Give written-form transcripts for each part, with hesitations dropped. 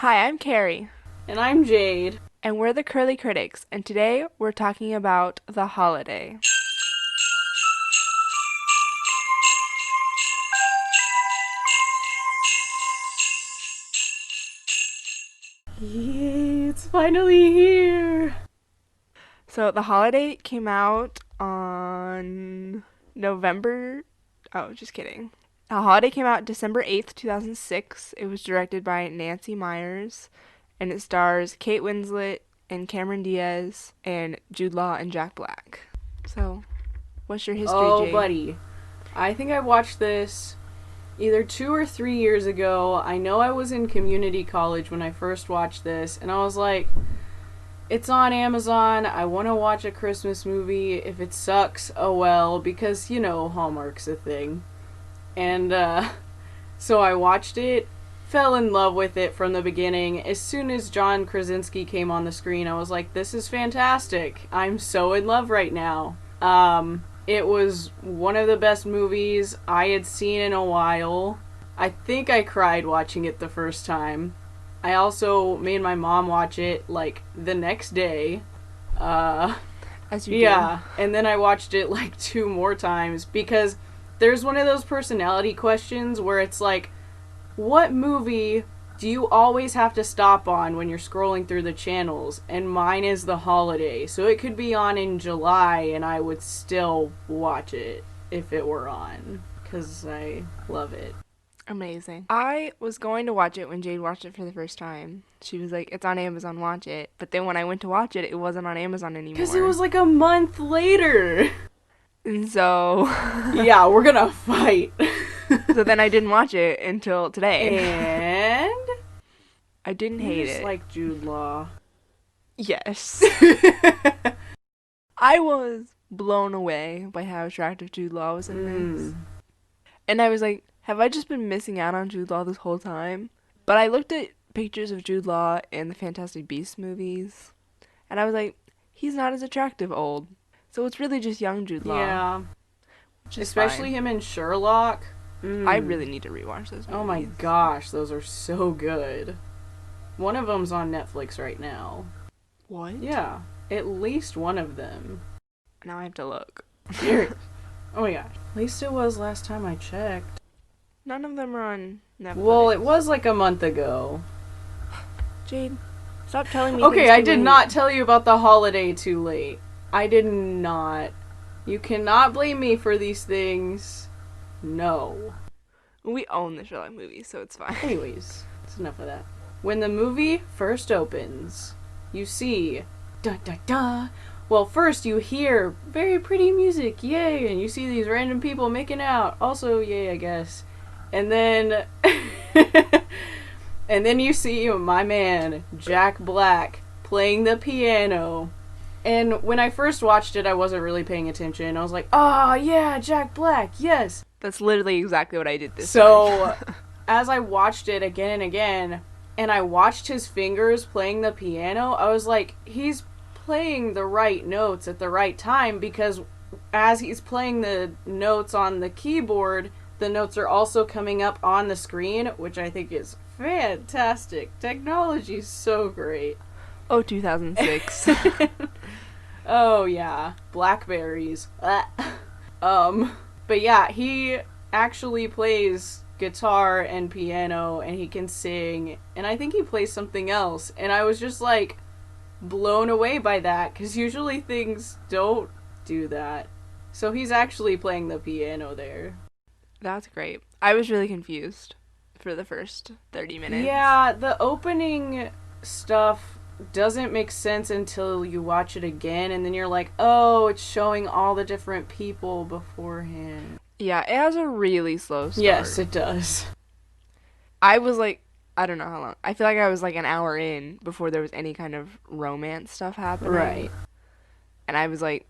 Hi, I'm Cari, And I'm Jade. and we're the Curly Critics, and today we're talking about The Holiday. Yay, it's finally here. So, The Holiday came out on November. Oh, just kidding. The Holiday came out December 8th, 2006. It was directed by Nancy Meyers, and it stars Kate Winslet and Cameron Diaz and Jude Law and Jack Black. So, what's your history, Oh, Jade? buddy. I think I watched this either 2 or 3 years ago. I know I was in community college when I first watched this, and I was like, it's on Amazon. I want to watch a Christmas movie. If it sucks, oh well, because, Hallmark's a thing. And, so I watched it, fell in love with it from the beginning. As soon as John Krasinski came on the screen, I was like, this is fantastic. I'm so in love right now. It was one of the best movies I had seen in a while. I think I cried watching it the first time. I also made my mom watch it, like, the next day. Uh, As you do. yeah, and then I watched it, like, two more times because there's one of those personality questions where it's like, what movie do you always have to stop on when you're scrolling through the channels? And mine is The Holiday. So it could be on in July and I would still watch it if it were on. Because I love it. Amazing. I was going to watch it when Jade watched it for the first time. She was like, it's on Amazon, watch it. But then when I went to watch it, it wasn't on Amazon Because it anymore. was like a month later. And so, Yeah, we're gonna fight. so then I didn't watch it until today. And I didn't you hate just it. like Jude Law. Yes. I was blown away by how attractive Jude Law was in this. Mm. And I was like, have I just been missing out on Jude Law this whole time? But I looked at pictures of Jude Law in the Fantastic Beasts movies, and I was like, he's not as attractive old. So it's really just young Jude Law, Yeah. which is Especially fine. him in Sherlock. I Mm. really need to rewatch those Oh my movies. gosh, those are so good. One of them's on Netflix right now. What? Yeah, at least one of them. Now I have to look. Serious. Oh my gosh. At least it was last time I checked. None of them are on Netflix. Well, it was like a month ago. Jade, stop telling me. Okay, things I too did late. not tell you about The Holiday too late. I did not. You cannot blame me for these things. No. We own the Sherlock movies, so it's fine. Anyways, it's enough of that. When the movie first opens, you see, da da da. Well, first you hear very pretty music, yay, and you see these random people making out, also yay, I guess. And then, and then you see my man Jack Black playing the piano. And when I first watched it, I wasn't really paying attention. I was like, "Oh yeah, Jack Black, yes." That's literally exactly what I did this So, time. as I watched it again and again, and I watched his fingers playing the piano, I was like, he's playing the right notes at the right time because as he's playing the notes on the keyboard, the notes are also coming up on the screen, which I think is fantastic. Technology's so great. Oh, 2006. Oh yeah, blackberries. But yeah, he actually plays guitar and piano and he can sing and I think he plays something else and I was just like blown away by that because usually things don't do that. So he's actually playing the piano there. That's great. I was really confused for the first 30 minutes. Yeah, the opening stuff doesn't make sense until you watch it again and then you're like, oh, it's showing all the different people beforehand. Yeah, it has a really slow start. Yes, it does. I was like, I don't know how long. I feel like I was like an hour in before there was any kind of romance stuff happening. Right. And I was like,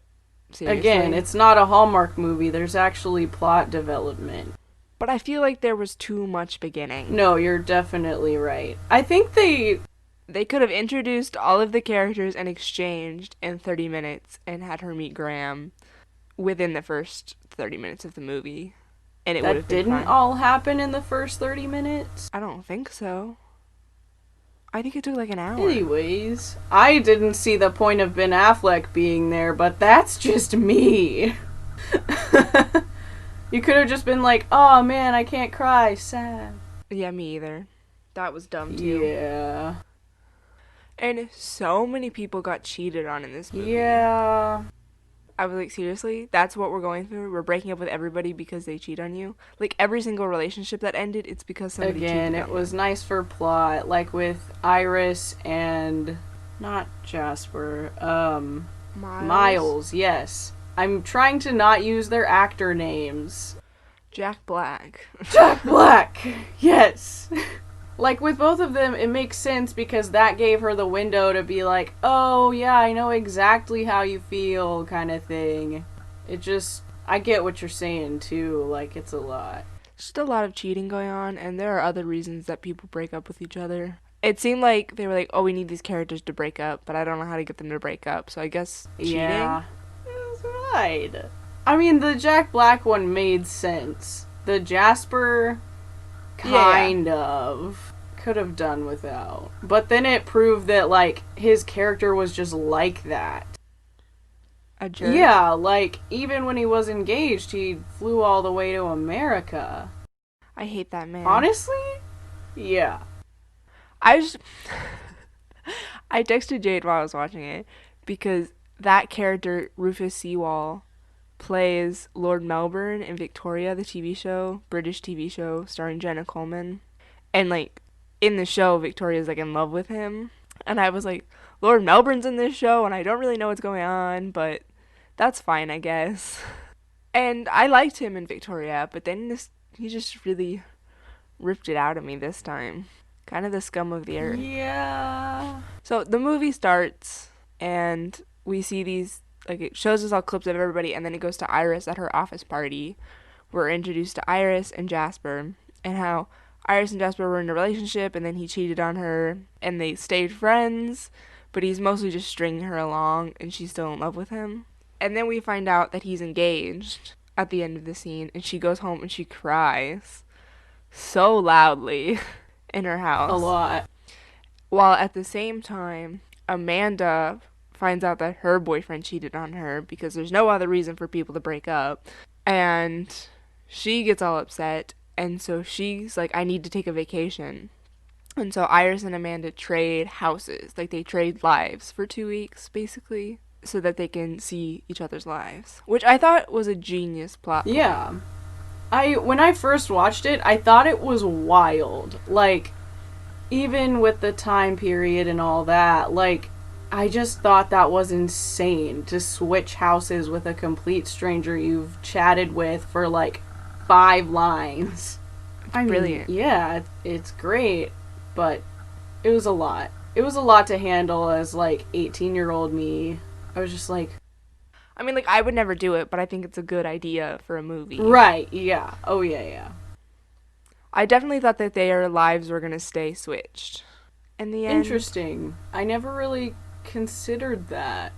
seriously? Again, it's not a Hallmark movie. There's actually plot development. But I feel like there was too much beginning. No, you're definitely right. I think They could have introduced all of the characters and exchanged in 30 minutes and had her meet Graham within the first 30 minutes of the movie. And it would that have been didn't fine. all happen in the first 30 minutes. I don't think so. I think it took like an hour. Anyways, I didn't see the point of Ben Affleck being there, but that's just me. You could have just been like, oh man, I can't cry, sad. Yeah, me either. That was dumb too. Yeah. And so many people got cheated on in this movie. Yeah. I was like, seriously? That's what we're going through? We're breaking up with everybody because they cheat on you? Like, every single relationship that ended, it's because somebody Again, cheated it on was them. nice for plot, like with Iris and not Jasper, Miles? Miles, yes. I'm trying to not use their actor names. Jack Black. Jack Black! Yes! Like with both of them, it makes sense because that gave her the window to be like, oh yeah, I know exactly how you feel, kind of thing. It just, I get what you're saying too, like it's a lot. Just a lot of cheating going on, and there are other reasons that people break up with each other. It seemed like they were like, oh, we need these characters to break up, but I don't know how to get them to break up, so I guess cheating? Yeah. That's right. I mean, the Jack Black one made sense. The Jasper, Yeah. kind of. Could have done without. But then it proved that, like, his character was just like that. A jerk? Yeah, like, even when he was engaged, he flew all the way to America. I hate that man. Honestly? Yeah. I just. I texted Jade while I was watching it because that character, Rufus Sewell, plays Lord Melbourne in Victoria, the TV show, British TV show starring Jenna Coleman. And like in the show, Victoria's like in love with him. And I was like, Lord Melbourne's in this show and I don't really know what's going on, but that's fine, I guess. And I liked him in Victoria, but then he just really ripped it out of me this time. Kind of the scum of the earth. Yeah. So the movie starts, and we see these, like, it shows us all clips of everybody, and then it goes to Iris at her office party. We're introduced to Iris and Jasper, and how Iris and Jasper were in a relationship, and then he cheated on her, and they stayed friends, but he's mostly just stringing her along, and she's still in love with him. And then we find out that he's engaged at the end of the scene, and she goes home and she cries so loudly in her A house. lot. While at the same time, Amanda finds out that her boyfriend cheated on her because there's no other reason for people to break up. And she gets all upset. And so she's like, I need to take a vacation. And so Iris and Amanda trade houses. Like they trade lives for 2 weeks, basically, so that they can see each other's lives. Which I thought was a genius plot point. Yeah. When I first watched it, I thought it was wild. Like, even with the time period and all that, like, I just thought that was insane to switch houses with a complete stranger you've chatted with for like 5 lines. I mean, Brilliant. yeah, it's great, but it was a lot. It was a lot to handle as like 18-year-old me. I was just like, I mean, like, I would never do it, but I think it's a good idea for a movie. right, yeah. Oh, yeah, yeah. I definitely thought that their lives were going to stay switched. In the end, Interesting. I never really considered that.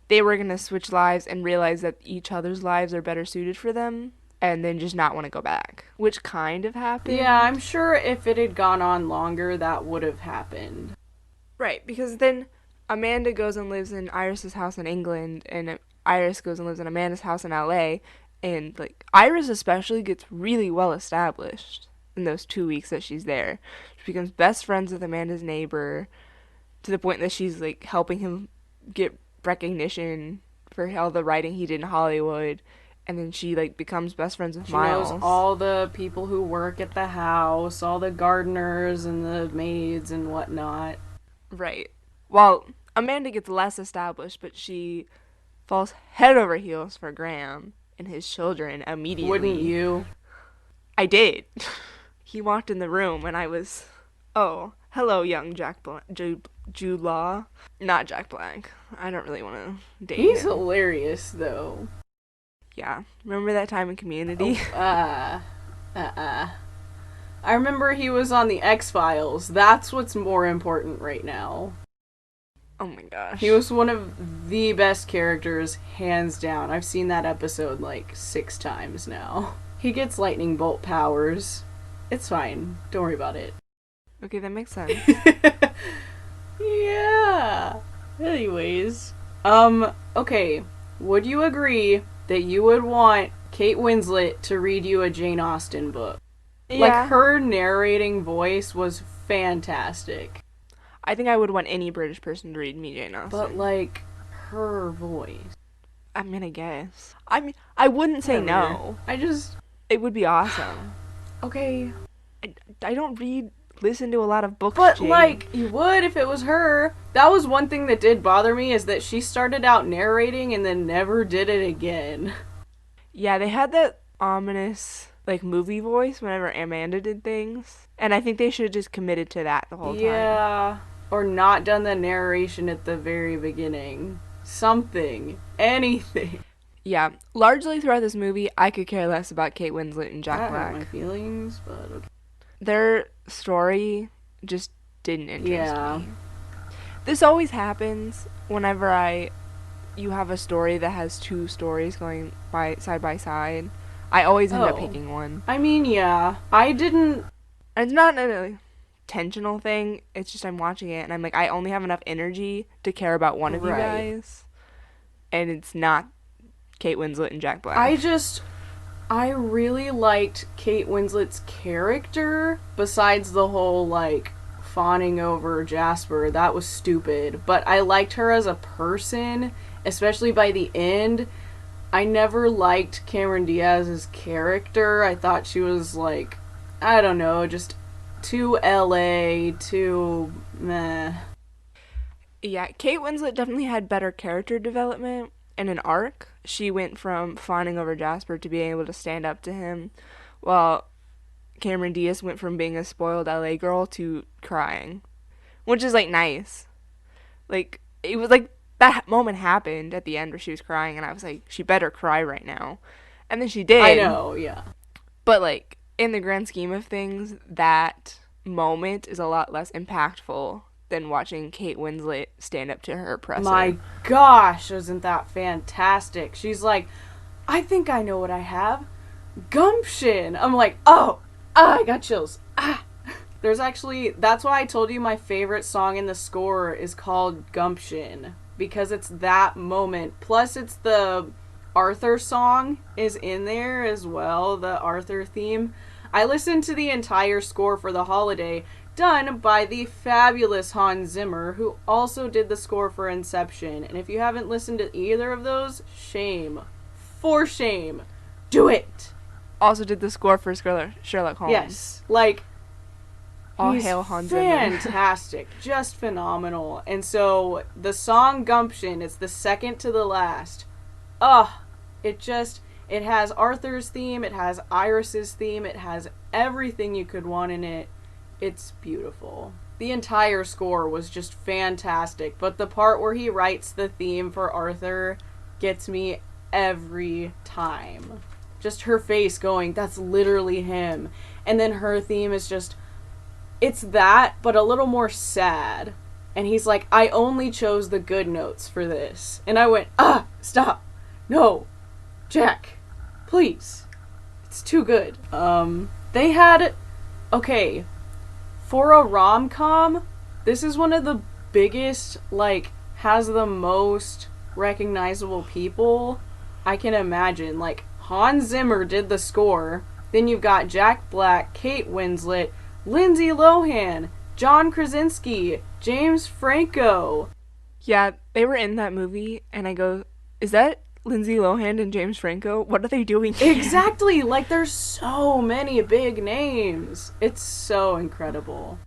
they were going to switch lives and realize that each other's lives are better suited for them and then just not want to go back, which kind of happened. Yeah, I'm sure if it had gone on longer, that would have happened. Right, because then Amanda goes and lives in Iris's house in England, and Iris goes and lives in Amanda's house in LA, and like Iris especially gets really well established in those 2 weeks that she's there. She becomes best friends with Amanda's neighbor to the point that she's like helping him get recognition for all the writing he did in Hollywood, and then she like becomes best friends with She Miles. knows all the people who work at the house, all the gardeners and the maids and whatnot. Right. Well, Amanda gets less established, but she falls head over heels for Graham and his children immediately. Wouldn't you? I did. He walked in the room and I was, oh, hello, young Jude Law. Not Jack Black. I don't really want to date He's him. hilarious, though. Yeah. Remember that time in Community? I remember he was on the X-Files. That's what's more important right now. Oh my gosh. He was one of the best characters, hands down. I've seen that episode like 6 times now. He gets lightning bolt powers. It's fine. Don't worry about it. Okay, that makes sense. Yeah. Anyways, okay. Would you agree that you would want Kate Winslet to read you a Jane Austen book? Like, Yeah, her narrating voice was fantastic. I think I would want any British person to read me Jane But, Austen. like, her voice. I'm gonna guess. I mean, I wouldn't say Whatever. no. I just. It would be awesome. Okay. I don't listen to a lot of books, But, Jade. like, you would if it was her. That was one thing that did bother me, is that she started out narrating and then never did it again. Yeah, they had that ominous, like, movie voice whenever Amanda did things. And I think they should have just committed to that the whole time. Yeah. Or not done the narration at the very beginning. Something. Anything. Yeah, largely throughout this movie, I could care less about Kate Winslet and Jack That hurt my Black. feelings, but okay. Their story just didn't interest Yeah. me. This always happens whenever I you have a story that has two stories going by side. I always end up Oh. picking one. I mean, yeah. I didn't. And it's not an intentional thing. It's just I'm watching it and I'm like I only have enough energy to care about one of you Right. guys, and it's not Kate Winslet and Jack I Black. just. I really liked Kate Winslet's character, besides the whole, like, fawning over Jasper. That was stupid. But I liked her as a person, especially by the end. I never liked Cameron Diaz's character. I thought she was, like, I don't know, just too LA, too meh. Yeah, Kate Winslet definitely had better character development and an arc. She went from fawning over Jasper to being able to stand up to him, while Cameron Diaz went from being a spoiled LA girl to crying, which is like nice. Like it was like that moment happened at the end where she was crying, and I was like, she better cry right now, and then she I did. know, yeah. But like in the grand scheme of things, that moment is a lot less impactful than watching Kate Winslet stand up to her oppressor. My gosh, isn't that fantastic? She's like, I think I know what I have. Gumption. I'm like, oh, I got chills. Ah. There's actually, that's why I told you my favorite song in the score is called Gumption. Because it's that moment. Plus, it's the Arthur song is in there as well, the Arthur theme. I listened to the entire score for the holiday, done by the fabulous Hans Zimmer, who also did the score for Inception. And if you haven't listened to either of those, shame. For shame. Do it! Also did the score for Sherlock Holmes. Yes. Like, All he's hail Hans Zimmer. fantastic. Just phenomenal. And so, the song Gumption, it's the second to the last. Ugh. It has Arthur's theme, it has Iris's theme, it has everything you could want in it. It's beautiful. The entire score was just fantastic, but the part where he writes the theme for Arthur gets me every time. Just her face going, that's literally him. And then her theme is just, it's that, but a little more sad. And he's like, I only chose the good notes for this. And I went, stop. No. Jack. Please. It's too good. They had, okay, for a rom-com, this is one of the biggest, like, has the most recognizable people I can imagine. Like, Hans Zimmer did the score. Then you've got Jack Black, Kate Winslet, Lindsay Lohan, John Krasinski, James Franco. Yeah, they were in that movie, and I go, is that Lindsay Lohan and James Franco? What are they doing here? Exactly. Like, there's so many big names. It's so incredible.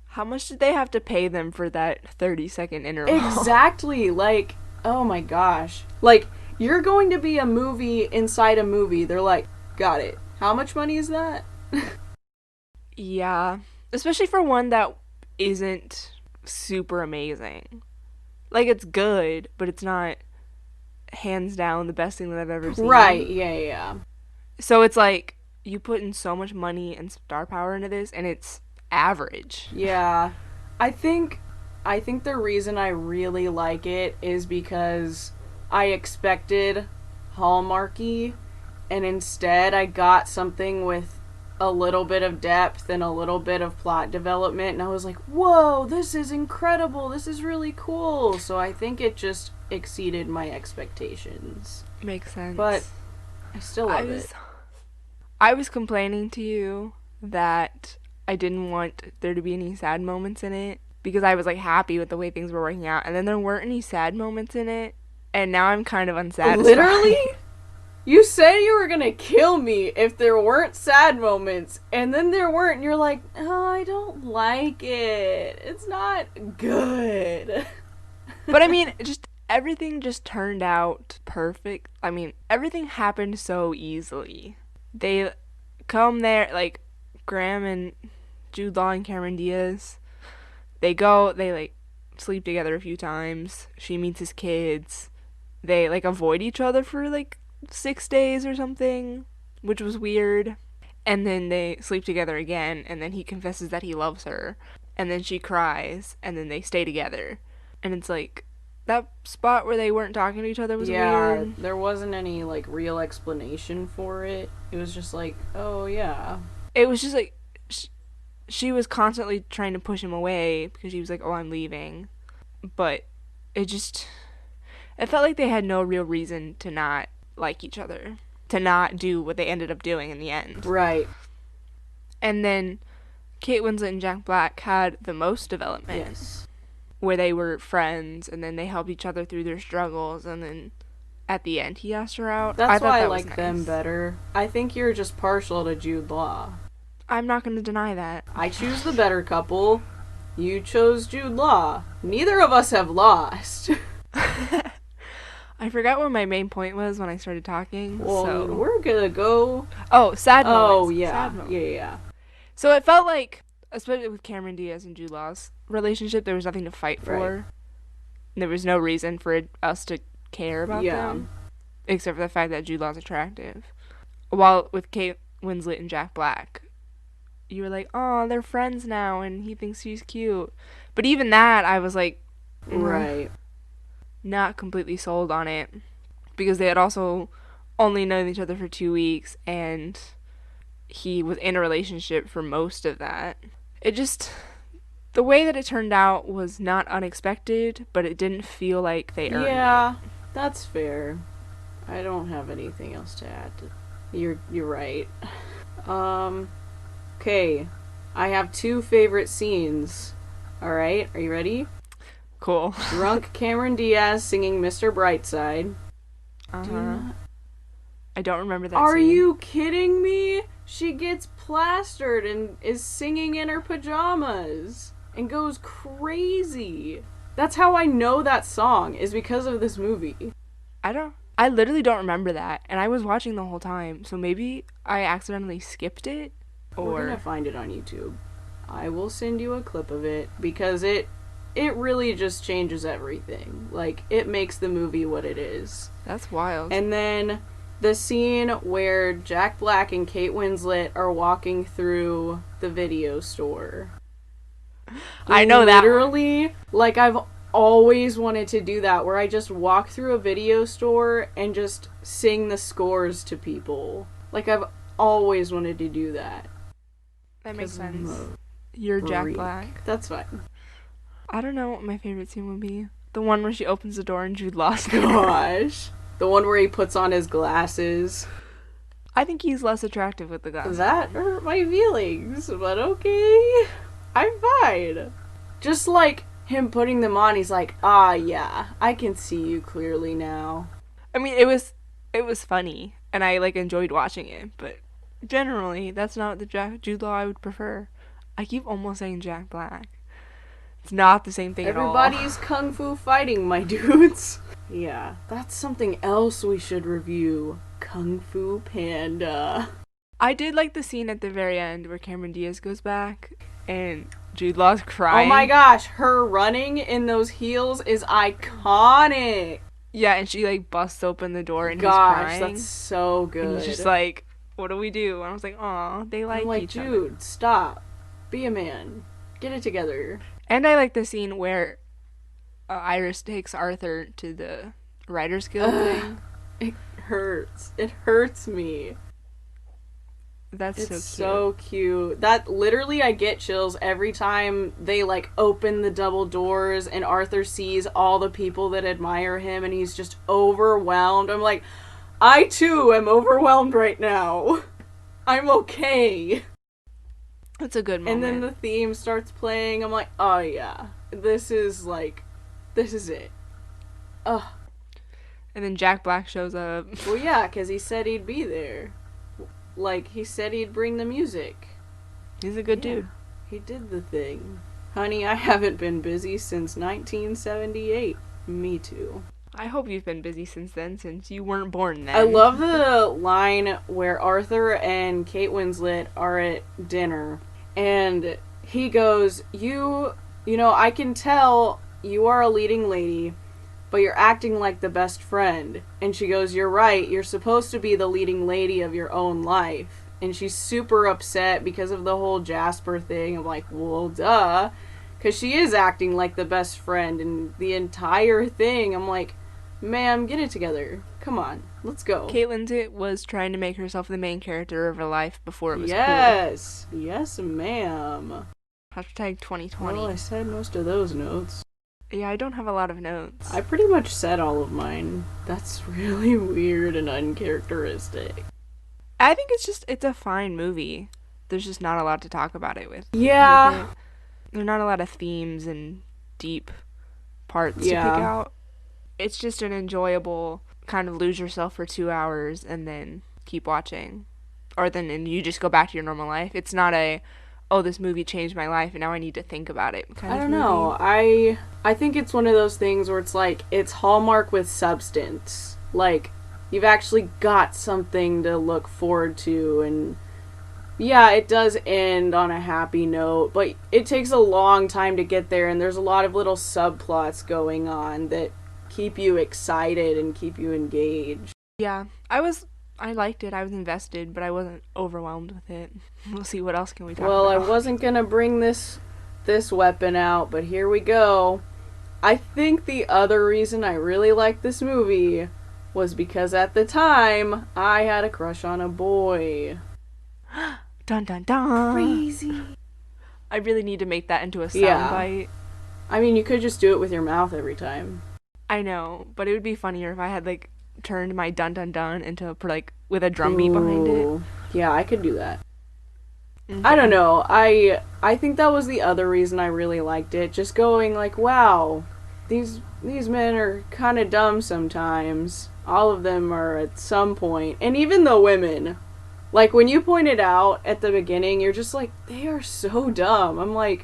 How much did they have to pay them for that 30-second interval? Exactly. Like, oh my gosh. Like, you're going to be a movie inside a movie. They're like, got it. How much money is that? Yeah, especially for one that isn't super amazing. Like, it's good, but it's not hands down the best thing that I've ever seen. Right. Yeah. So it's like you put in so much money and star power into this, and it's average. Yeah. I think the reason I really like it is because I expected Hallmarky, and instead I got something with a little bit of depth and a little bit of plot development, and I was like, whoa, this is incredible, this is really cool. So I think it just exceeded my expectations. Makes But sense. I still I love it. was I was complaining to you that I didn't want there to be any sad moments in it because I was like happy with the way things were working out, and then there weren't any sad moments in it, and now I'm kind of Literally? unsatisfied. You said you were gonna kill me if there weren't sad moments, and then there weren't, and you're like, oh, I don't like it. It's not good. But I mean, just everything just turned out perfect. I mean, everything happened so easily. They come there like Graham and Jude Law and Cameron Diaz. They go, they like sleep together a few times. She meets his kids. They like avoid each other for like 6 days or something, which was weird. And then they sleep together again, and then he confesses that he loves her. And then she cries, and then they stay together. And it's like, that spot where they weren't talking to each other was Yeah, weird. there wasn't any like real explanation for it. It was just like, oh yeah. It was just like, she was constantly trying to push him away because she was like, oh, I'm leaving. But it just, it felt like they had no real reason to not like each other, to not do what they ended up doing in the end. Right. And then Kate Winslet and Jack Black had the most development, Yes. where they were friends and then they helped each other through their struggles, and then at the end he asked her out. I That's thought why I that was like them nice. better. I think you're just partial to Jude Law. I'm not going to deny that. I choose the better couple. You chose Jude Law. Neither of us have lost. I forgot what my main point was when I started talking. Well, So, we're gonna go. oh, sad Oh, moments. yeah. Sad moments. Yeah. So it felt like, especially with Cameron Diaz and Jude Law's relationship, there was nothing to fight for. Right. There was no reason for us to care about Yeah. them, except for the fact that Jude Law's attractive. While with Kate Winslet and Jack Black, you were like, oh, they're friends now, and he thinks she's cute. But even that, I was like, Right. not completely sold on it, because they had also only known each other for 2 weeks, and he was in a relationship for most of that. It just, the way that it turned out was not unexpected, but it didn't feel like they earned Yeah, it. that's fair. I don't have anything else to add. You're right. Um, okay. I have two favorite scenes. All right, are you ready? Cool. Drunk Cameron Diaz singing Mr. Brightside. Uh Do huh. not. I don't remember that Are scene. you kidding me? She gets plastered and is singing in her pajamas and goes crazy. That's how I know that song is because of this movie. I don't. I literally don't remember that, and I was watching the whole time. So maybe I accidentally skipped it, We're gonna or find it on YouTube. I will send you a clip of it because it really just changes everything. Like it makes the movie what it is. that's wild. And then the scene where Jack Black and Kate Winslet are walking through the video store. I know that. Literally, like I've always wanted to do that where I just walk through a video store and just sing the scores to people. Like I've always wanted to do that. That makes 'Cause I'm sense. a You're Jack freak. Black. That's fine. I don't know what my favorite scene would be. The one where she opens the door and Jude Law's there. Gosh. The one where he puts on his glasses. I think he's less attractive with the glasses. That hurt my feelings, but okay. I'm fine. Just like him putting them on, he's like, ah, yeah, I can see you clearly now. I mean, it was funny, and I like enjoyed watching it. But generally, that's not the Jude Law I would prefer. I keep almost saying Jack Black. It's not the same thing at all. Everybody's kung fu fighting, my dudes. Yeah, that's something else we should review. Kung Fu Panda. I did like the scene at the very end where Cameron Diaz goes back and Jude Law's crying. Oh my gosh, her running in those heels is iconic. Yeah, and she like busts open the door and he's Gosh, crying. that's so good. And he's just like, what do we do? And I was like, aw, they like I'm like, each other. dude, stop. Be a man. Get it together. And I like the scene where Iris takes Arthur to the Writers Guild thing. It hurts. It hurts me. That's It's so cute. so cute. That literally, I get chills every time they like open the double doors and Arthur sees all the people that admire him and he's just overwhelmed. I'm like, I too am overwhelmed right now. I'm okay. It's a good And then moment. the theme starts playing. I'm like, oh yeah, this is like, this is it. Ugh. And then Jack Black shows up. Well, yeah, because he said he'd be there. Like, he said he'd bring the music. He's a good Yeah, dude. he did the thing. Honey, I haven't been busy since 1978. Me too. I hope you've been busy since then, since you weren't born I then. love the line where Arthur and Kate Winslet are at dinner and he goes, you know, I can tell you are a leading lady, but you're acting like the best friend. And she goes, you're right, you're supposed to be the leading lady of your own life. And she's super upset because of the whole Jasper thing. I'm like, well, duh. Because she is acting like the best friend. And the entire thing, I'm like, ma'am, get it together. Come on, let's go. Kate Winslet was trying to make herself the main character of her life before it was cool. Yes. Yes, ma'am. Hashtag Well, 2020. I said most of those notes. Yeah, I don't have a lot of notes. I pretty much said all of mine. That's really weird and uncharacteristic. I think it's a fine movie. There's just not a lot to talk about it with Yeah. it. There are not a lot of themes and deep parts to pick Yeah. out. It's just an enjoyable kind of lose yourself for 2 hours and then keep watching. Or then and you just go back to your normal life. It's not a, oh, this movie changed my life and now I need to think about it kind I of don't movie. know. I think it's one of those things where it's like it's Hallmark with substance. Like you've actually got something to look forward to and yeah, it does end on a happy note, but it takes a long time to get there and there's a lot of little subplots going on that keep you excited and keep you engaged. Yeah, I liked it. I was invested, but I wasn't overwhelmed with it. We'll see what else can we talk Well, I about. wasn't going to bring this weapon out, but here we go. I think the other reason I really liked this movie was because at the time I had a crush on a boy. Dun dun dun. Crazy. I really need to make that into a Yeah. soundbite. I mean, you could just do it with your mouth every time. I know, but it would be funnier if I had like turned my dun dun dun into like with a drum beat behind it. Ooh. Yeah, I could do that. I don't Okay. know. I think that was the other reason I really liked it. Just going like, wow, these men are kind of dumb sometimes. All of them are at some point, and even the women. Like when you pointed out at the beginning, you're just like, they are so dumb. I'm like,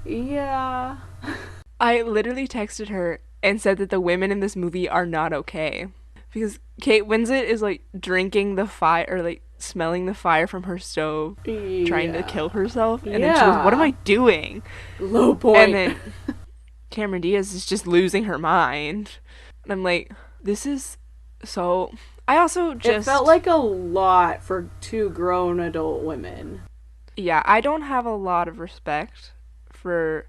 yeah. I literally texted her and said that the women in this movie are not okay. Because Kate Winslet is like drinking the fire or like smelling the fire from her stove, trying to Yeah. kill herself. And then she goes, what am Yeah. I doing? Low And point. then Cameron Diaz is just losing her mind. And I'm like, this is so. I also It just. felt like a lot for two grown adult women. Yeah, I don't have a lot of respect for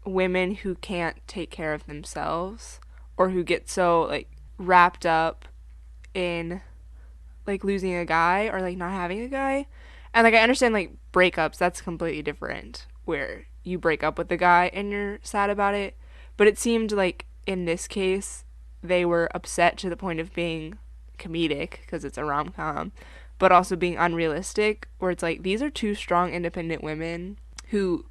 women who can't take care of themselves or who get so like wrapped up in like losing a guy or like not having a guy. And like I understand like breakups, that's completely different where you break up with the guy and you're sad about it. But it seemed like in this case they were upset to the point of being comedic because it's a rom-com, but also being unrealistic where it's like these are two strong independent women who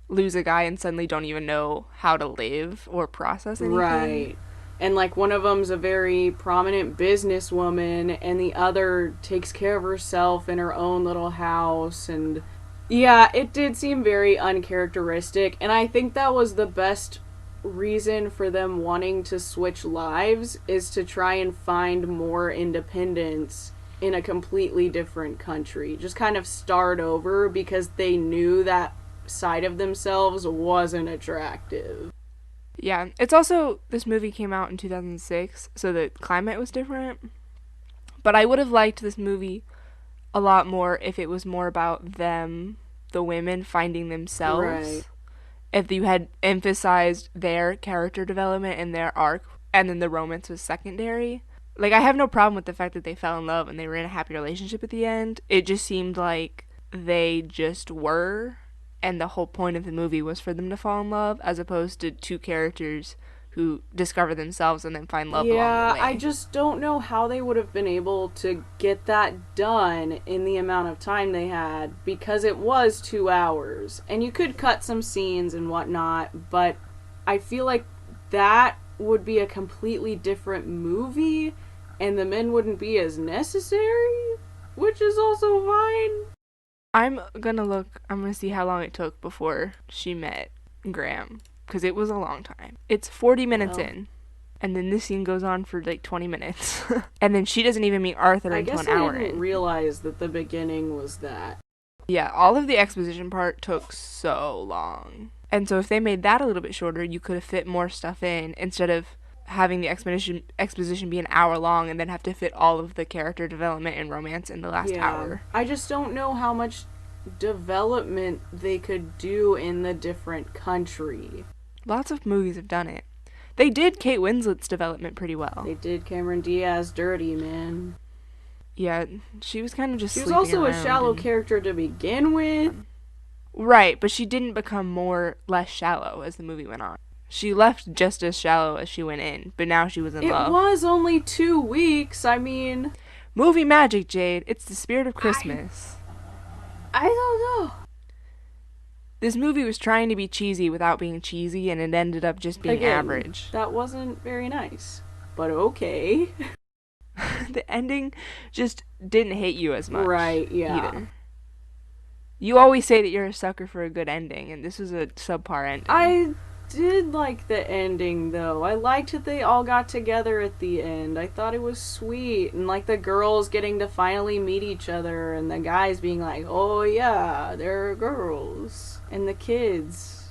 lose a guy and suddenly don't even know how to live or process anything. Right. And like one of them's a very prominent businesswoman and the other takes care of herself in her own little house and yeah, it did seem very uncharacteristic and I think that was the best reason for them wanting to switch lives is to try and find more independence in a completely different country. Just kind of start over because they knew that side of themselves wasn't attractive. Yeah, it's also this movie came out in 2006, so the climate was different. But I would have liked this movie a lot more if it was more about them, the women finding Right. themselves. If you had emphasized their character development and their arc, and then the romance was secondary. Like, I have no problem with the fact that they fell in love and they were in a happy relationship at the end. It just seemed like they just were, and the whole point of the movie was for them to fall in love, as opposed to two characters who discover themselves and then find love along the Yeah, I way. just don't know how they would have been able to get that done in the amount of time they had because it was 2 hours. And you could cut some scenes and whatnot, but I feel like that would be a completely different movie and the men wouldn't be as necessary, which is also fine. I'm gonna see how long it took before she met Graham, because it was a long time. It's 40 minutes Well, in, and then this scene goes on for like 20 minutes. And then she doesn't even meet Arthur I until guess an I hour didn't in. realize that the beginning was that. Yeah, all of the exposition part took so long. And so if they made that a little bit shorter, you could have fit more stuff in instead of having the exposition be an hour long and then have to fit all of the character development and romance in the last Yeah. hour. I just don't know how much development they could do in the different country. Lots of movies have done it. They did Kate Winslet's development pretty well. They did Cameron Diaz dirty, man. Yeah, she was kind of just She was sleeping also a around shallow and character to begin with. right, but she didn't become more less shallow as the movie went on. She left just as shallow as she went in, but now she was in It love. was only 2 weeks. I mean, Movie magic, Jade. It's the spirit of I Christmas. I don't know. This movie was trying to be cheesy without being cheesy, and it ended up just being Again, average. that wasn't very nice. But okay. The ending just didn't hit you as much. Right, yeah. Either. You always say that you're a sucker for a good ending, and this was a subpar ending. I did like the ending though. I liked that they all got together at the end. I thought it was sweet, and like the girls getting to finally meet each other and the guys being like, "Oh yeah, they're girls." And the kids.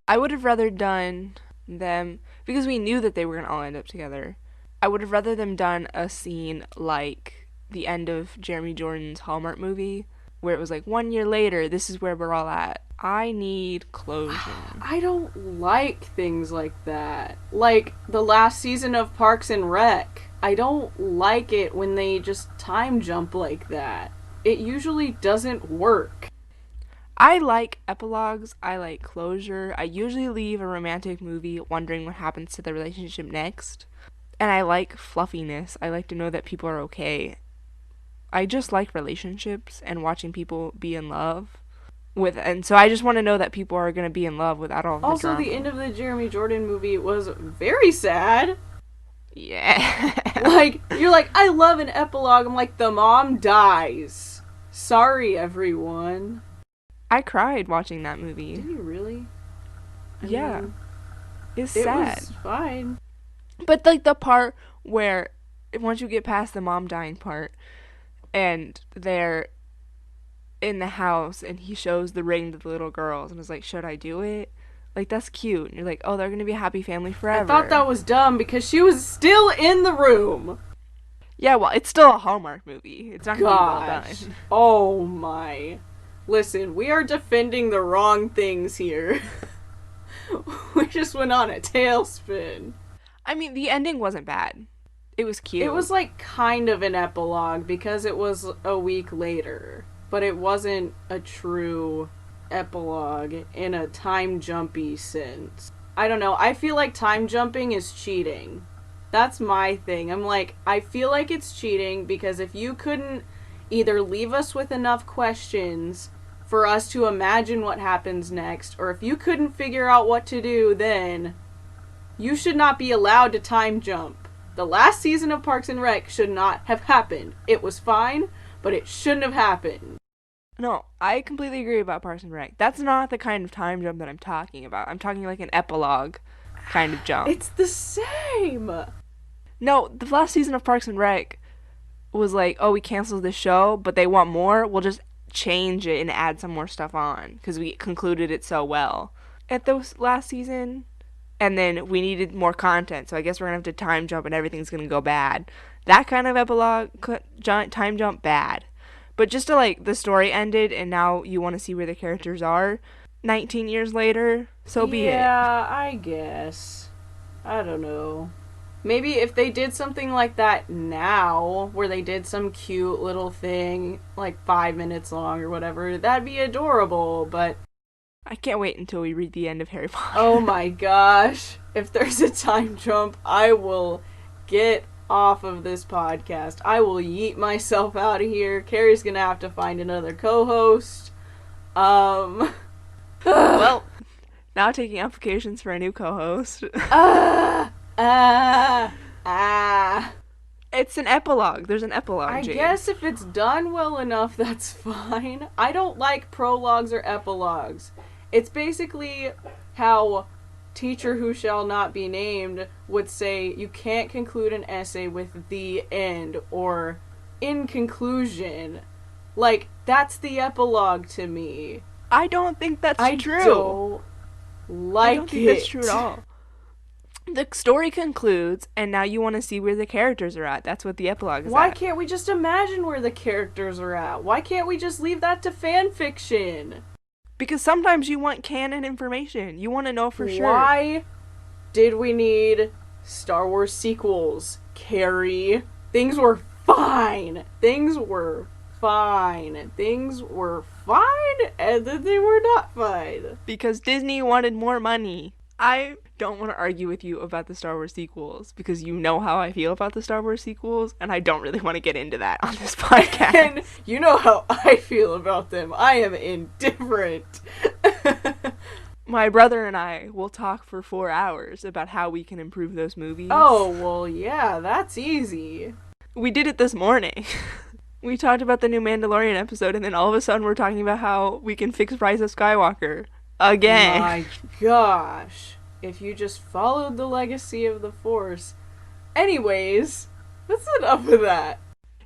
I would have rather done them, because we knew that they were going to all end up together. I would have rather them done a scene like the end of Jeremy Jordan's Hallmark movie, where it was like 1 year later, this is where we're all at. I need closure. I don't like things like that. Like the last season of Parks and Rec. I don't like it when they just time jump like that. It usually doesn't work. I like epilogues. I like closure. I usually leave a romantic movie wondering what happens to the relationship next. And I like fluffiness. I like to know that people are okay. I just like relationships and watching people be in love with, and so I just want to know that people are going to be in love without all of the Also, drama. the end of the Jeremy Jordan movie was very sad. Yeah. Like, you're like, I love an epilogue. I'm like, the mom dies. Sorry, everyone. I cried watching that Did movie. you really? I Yeah. mean, It's it sad. was fine. But like the part where once you get past the mom dying part and they're in the house and he shows the ring to the little girls and is like, "Should I do it?" Like that's cute. And you're like, "Oh, they're going to be a happy family I thought forever." that was dumb because she was still in the room. Yeah, well, it's still a Hallmark movie. It's not going to be well Gosh. done. Oh my. Listen, we are defending the wrong things here. We just went on a tailspin. I mean, the ending wasn't bad. It was cute. It was like kind of an epilogue because it was a week later, but it wasn't a true epilogue in a time jumpy sense. I don't know. I feel like time jumping is cheating. That's my thing. I'm like, I feel like it's cheating because if you couldn't either leave us with enough questions for us to imagine what happens next, or if you couldn't figure out what to do, then you should not be allowed to time jump. The last season of Parks and Rec should not have happened. It was fine, but it shouldn't have happened. No, I completely agree about Parks and Rec. That's not the kind of time jump that I'm talking about. I'm talking like an epilogue kind of jump. It's the same. No, the last season of Parks and Rec was like, oh, we canceled the show, but they want more. We'll just change it and add some more stuff on because we concluded it so well at the last season. And then we needed more content, so I guess we're gonna have to time jump and everything's gonna go bad. That kind of epilogue, time jump, bad. But just to like, the story ended and now you want to see where the characters are 19 years later, so be it. Yeah, I guess. I don't know. Maybe if they did something like that now, where they did some cute little thing, like 5 minutes long or whatever, that'd be adorable, but I can't wait until we read the end of Harry Potter. oh my gosh. If there's a time jump, I will get off of this podcast. I will yeet myself out of here. Carrie's gonna have to find another co-host. Well, now taking applications for a new co-host. It's an epilogue. There's an epilogue, I Jade. guess if it's done well enough, that's fine. I don't like prologues or epilogues. It's basically how Teacher Who Shall Not Be Named would say you can't conclude an essay with the end or in conclusion. Like, that's the epilogue to me. I don't think that's true. I don't like it. I don't think that's true at all. The story concludes, and now you want to see where the characters are at. That's what the epilogue is Why at. can't we just imagine where the characters are at? Why can't we just leave that to fan fiction? Because sometimes you want canon information. You want to know for sure. Why did we need Star Wars sequels, Carrie? Things were fine. Things were fine. Things were fine, and then they were not fine. Because Disney wanted more money. I don't want to argue with you about the Star Wars sequels because you know how I feel about the Star Wars sequels, and I don't really want to get into that on this podcast. And you know how I feel about them. I am indifferent. My brother and I will talk for 4 hours about how we can improve those movies. Oh, well, yeah, that's easy. We did it this morning. We talked about the new Mandalorian episode, and then all of a sudden we're talking about how we can fix Rise of Skywalker. Again. My gosh. If you just followed the legacy of the Force. Anyways, that's enough of that.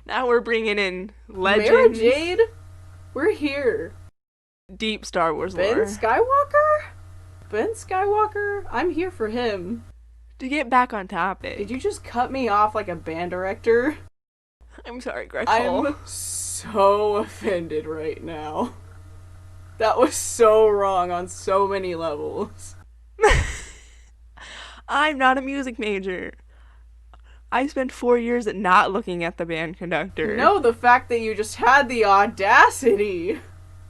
Now we're bringing in legends. Mara Jade? We're here. Deep Star Wars Ben lore. Skywalker? Ben Skywalker? I'm here for him. To get back on topic. Did you just cut me off like a band director? I'm sorry, Greg Hall. I'm so offended right now. That was so wrong on so many levels. I'm not a music major. I spent 4 years at not looking at the band conductor. No, the fact that you just had the audacity.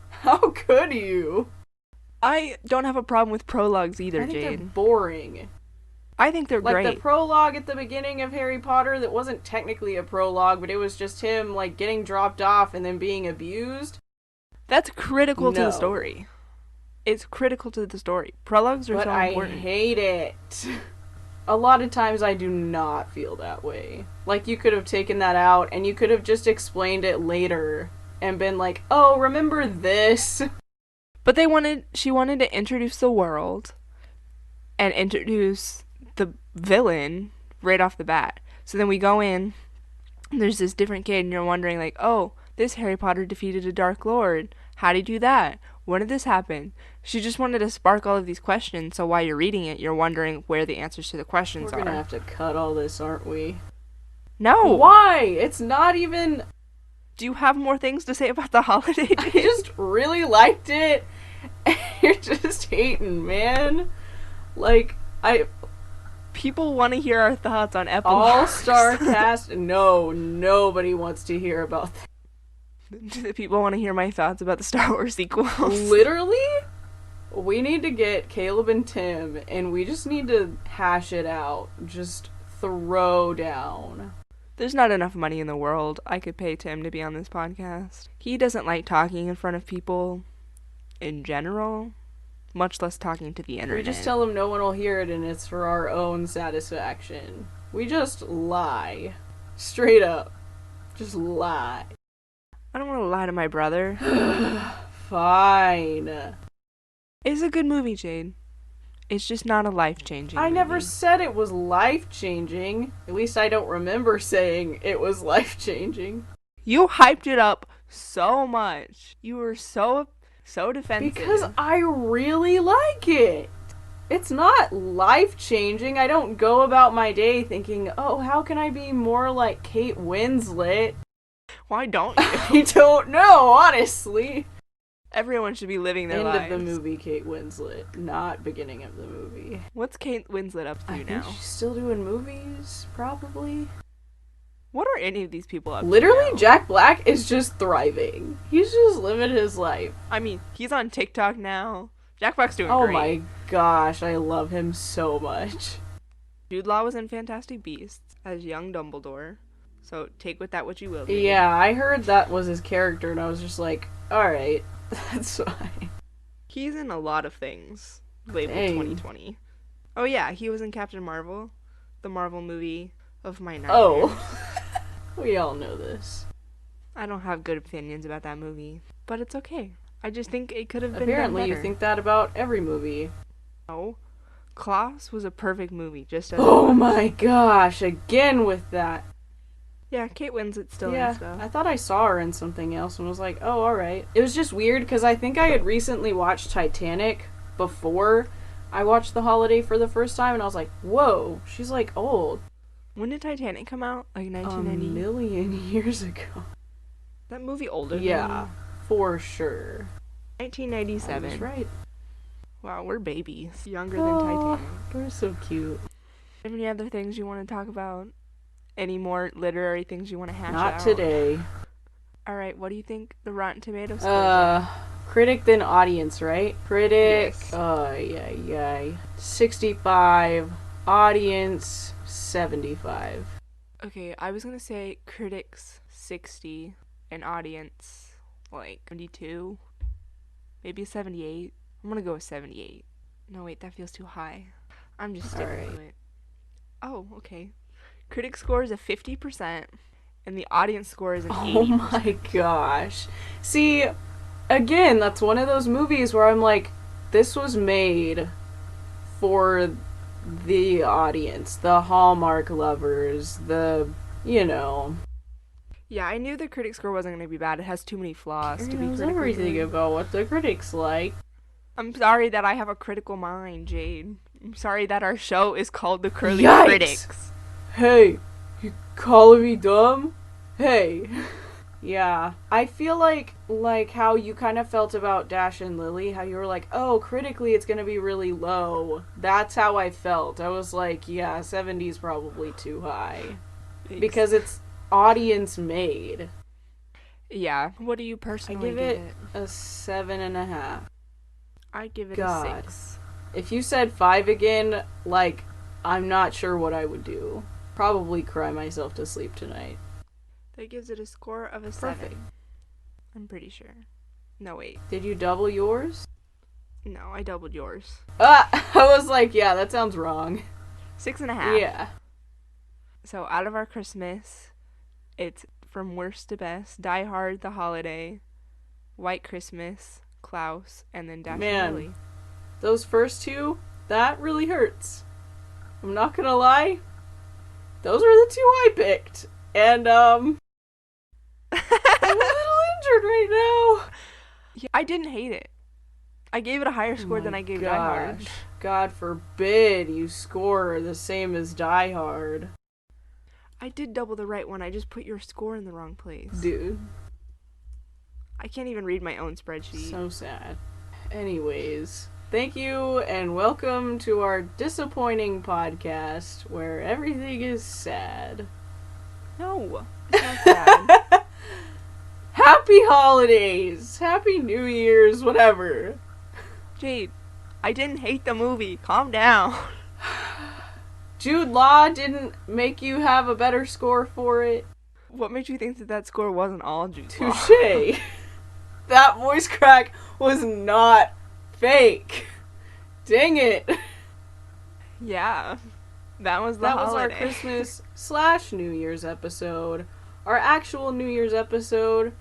How could you? I don't have a problem with prologues either, I think Jade. they're boring. I think they're Like great. the prologue at the beginning of Harry Potter that wasn't technically a prologue, but it was just him, like, getting dropped off and then being abused. That's critical to No. the story. It's critical to the story. Prologues are But so I important. hate it. A lot of times I do not feel that way. Like, you could have taken that out and you could have just explained it later and been like, oh, remember this? But she wanted to introduce the world and introduce the villain right off the bat. So then we go in, and there's this different kid, and you're wondering, like, oh, this Harry Potter defeated a Dark Lord. How'd he do that? When did this happen? She just wanted to spark all of these questions, so while you're reading it, you're wondering where the answers to the questions We're are. gonna have to cut all this, aren't we? No! Why? It's not even... Do you have more things to say about the holiday? I just really liked it. And you're just hating, man. Like, People want to hear our thoughts on epilogues. all-star cast... No, nobody wants to hear about that. Do the people want to hear my thoughts about the Star Wars sequels? Literally, we need to get Caleb and Tim, and we just need to hash it out. Just throw down. There's not enough money in the world I could pay Tim to be on this podcast. He doesn't like talking in front of people in general, much less talking to the internet. We just tell him no one will hear it, and it's for our own satisfaction. We just lie. Straight up. Just lie. I don't want to lie to my brother. Fine. It's a good movie, Jade. It's just not a life-changing I movie. never said it was life-changing. At least I don't remember saying it was life-changing. You hyped it up so much. You were so defensive. Because I really like it. It's not life-changing. I don't go about my day thinking, oh, how can I be more like Kate Winslet? Why don't you? I don't know, honestly. Everyone should be living their End lives. of the movie, Kate Winslet, not beginning of the movie. What's Kate Winslet up to I now? think she's still doing movies, probably. What are any of these people up to Literally, now? Jack Black is just thriving. He's just living his life. I mean, he's on TikTok now. Jack Black's doing Oh great. my gosh, I love him so much. Jude Law was in Fantastic Beasts as young Dumbledore. So take with that what you will. Dude. Yeah, I heard that was his character, and I was just like, alright, that's fine. He's in a lot of things labeled Dang. 2020. Oh yeah, he was in Captain Marvel, the Marvel movie of my nightmares. Oh. We all know this. I don't have good opinions about that movie, but it's okay. I just think it could have been Apparently, done you better. think that about every movie. No. Klaus was a perfect movie, just as Oh my gosh, again with that. Yeah, Kate Winslet's still Yeah, in stuff. I thought I saw her in something else and was like, oh, alright. It was just weird because I think I had recently watched Titanic before I watched The Holiday for the first time, and I was like, whoa, she's like old. When did Titanic come out? Like A 1990? million years ago. That movie older Yeah, than me? for sure. 1997. That's right. Wow, we're babies. Younger Oh, than Titanic. We're so cute. Have any other things you want to talk about? Any more literary things you want to hash out? Not today. Alright, what do you think the Rotten Tomatoes scores are? Critic then audience, right? Critic, Yes. yeah. 65. Audience, 75. Okay, I was gonna say critics 60 and audience like 72, maybe a 78. I'm gonna go with 78. No, wait, that feels too high. I'm just sticking Alright. to it. Oh, okay. Critic score is a 50%, and the audience score is an 80%. Oh my gosh. See, again, that's one of those movies where I'm like, this was made for the audience, the Hallmark lovers, Yeah, I knew the critic score wasn't gonna be bad. It has too many flaws to be knows critically everything good. about what the critics like. I'm sorry that I have a critical mind, Jade. I'm sorry that our show is called The Curly Yikes! Critics. Hey, you calling me dumb? Hey. Yeah, I feel like how you kind of felt about Dash and Lily, how you were like, oh, critically it's gonna be really low. That's how I felt. I was like, yeah, 70's probably too high. Because it's audience made. Yeah, what do you I personally give it a 7.5. I give it God. a 6. If you said 5 again, I'm not sure what I would do. Probably cry myself to sleep tonight. That gives it a score of a Perfect. 7. I'm pretty sure. No, wait. Did you double yours? No, I doubled yours. I was like, yeah, that sounds wrong. 6.5. Yeah. So out of our Christmas, it's from worst to best: Die Hard, The Holiday, White Christmas, Klaus, and then Dash Man. and Lily. Those first two, that really hurts. I'm not gonna lie. Those were the two I picked. And, I'm a little injured right now. Yeah, I didn't hate it. I gave it a higher score than I gave Die Hard. Gosh. God forbid you score the same as Die Hard. I did double the right one. I just put your score in the wrong place. Dude. I can't even read my own spreadsheet. So sad. Anyways, thank you and welcome to our disappointing podcast where everything is sad. No, it's not sad. Happy holidays! Happy New Year's, whatever. Jade, I didn't hate the movie. Calm down. Jude Law didn't make you have a better score for it. What made you think that that score wasn't all Jude Law? Touche. That voice crack was not fake. Dang it. Yeah, that was the That was holiday. our Christmas/New Year's episode. Our actual New Year's episode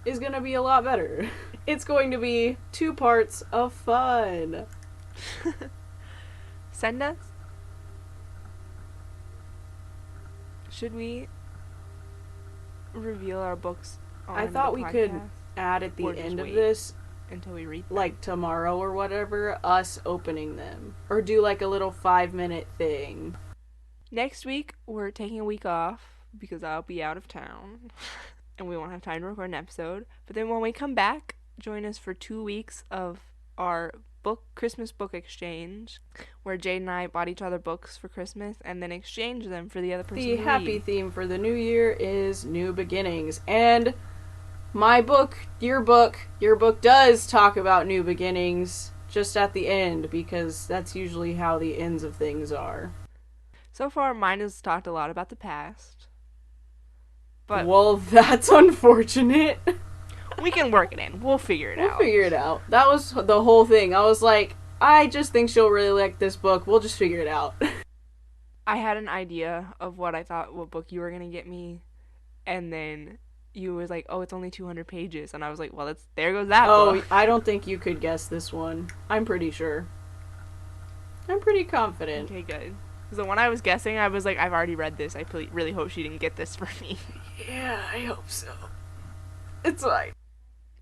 is gonna be a lot better. It's going to be 2 parts of fun. Send us. Should we reveal our books on I thought the we could podcast add at the Or just end of wait. this, until we read them? like tomorrow or whatever, us opening them. Or do like a little 5-minute thing. Next week, we're taking a week off because I'll be out of town and we won't have time to record an episode. But then when we come back, join us for 2 weeks of our Christmas book exchange, where Jade and I bought each other books for Christmas and then exchanged them for the other person The to happy read. theme for the new year is new beginnings. And my book, your book does talk about new beginnings just at the end, because that's usually how the ends of things are. So far, mine has talked a lot about the past, but Well, that's unfortunate. we can work it in. We'll figure it We'll out. figure it out. That was the whole thing. I was like, I just think she'll really like this book. We'll just figure it out. I had an idea of what book you were gonna get me, and then you was like, "Oh, it's only 200 pages," and I was like, "Well, there goes that Oh, book." I don't think you could guess this one. I'm pretty sure. I'm pretty confident. Okay, good. Because the one I was guessing, I was like, "I've already read this. I really hope she didn't get this for me." Yeah, I hope so. It's fine.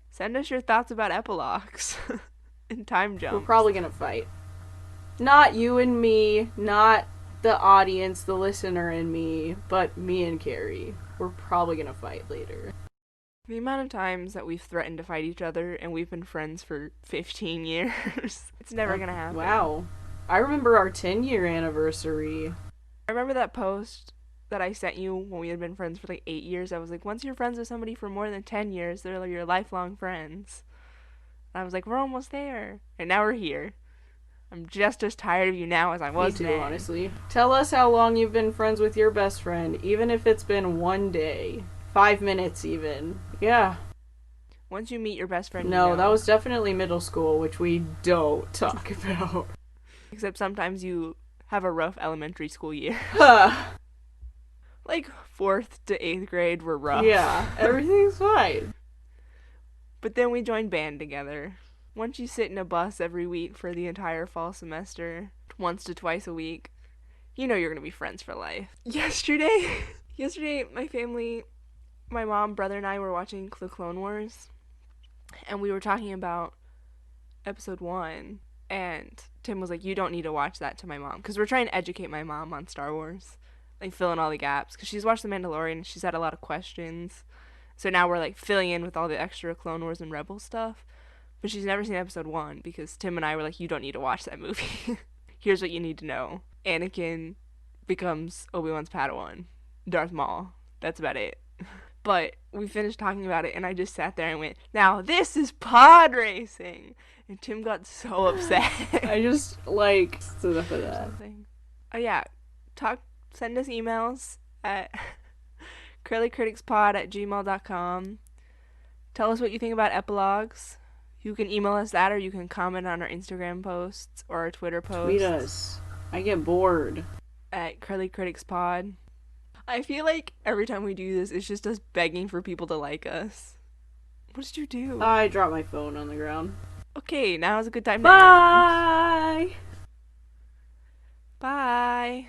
Send us your thoughts about epilogues and time We're jumps. probably gonna fight. Not you and me, not the audience, the listener and me, but me and Carrie. We're probably gonna fight later. The amount of times that we've threatened to fight each other and we've been friends for 15 years, it's never gonna happen. Wow. I remember our 10-year anniversary. I remember that post that I sent you when we had been friends for like 8 years. I was like, once you're friends with somebody for more than 10 years, they're like your lifelong friends. And I was like, we're almost there. And now we're here. I'm just as tired of you now as I was Me too, then. honestly. Tell us how long you've been friends with your best friend, even if it's been one day. 5 minutes, even. Yeah. Once you meet your best friend, No, you know. that was definitely middle school, which we don't talk about. Except sometimes you have a rough elementary school year. Like 4th to 8th grade were rough. Yeah, everything's fine. But then we joined band together. Once you sit in a bus every week for the entire fall semester, once to twice a week, you know you're going to be friends for life. Yesterday, my mom, brother, and I were watching The Clone Wars, and we were talking about episode 1, and Tim was like, you don't need to watch that to my mom, because we're trying to educate my mom on Star Wars, like fill in all the gaps, because she's watched The Mandalorian, and she's had a lot of questions, so now we're like filling in with all the extra Clone Wars and Rebel stuff, but she's never seen episode 1, because Tim and I were like, you don't need to watch that movie. Here's what you need to know. Anakin becomes Obi-Wan's Padawan. Darth Maul. That's about it. But we finished talking about it, and I just sat there and went, now this is pod racing! And Tim got so upset. I just, stood up for that. Oh, yeah. Send us emails at curlycriticspod@gmail.com. Tell us what you think about epilogues. You can email us that, or you can comment on our Instagram posts or our Twitter posts. Tweet us. I get bored. At curlycriticspod. I feel like every time we do this, it's just us begging for people to like us. What did you do? I dropped my phone on the ground. Okay, now is a good time to end. Bye! Bye.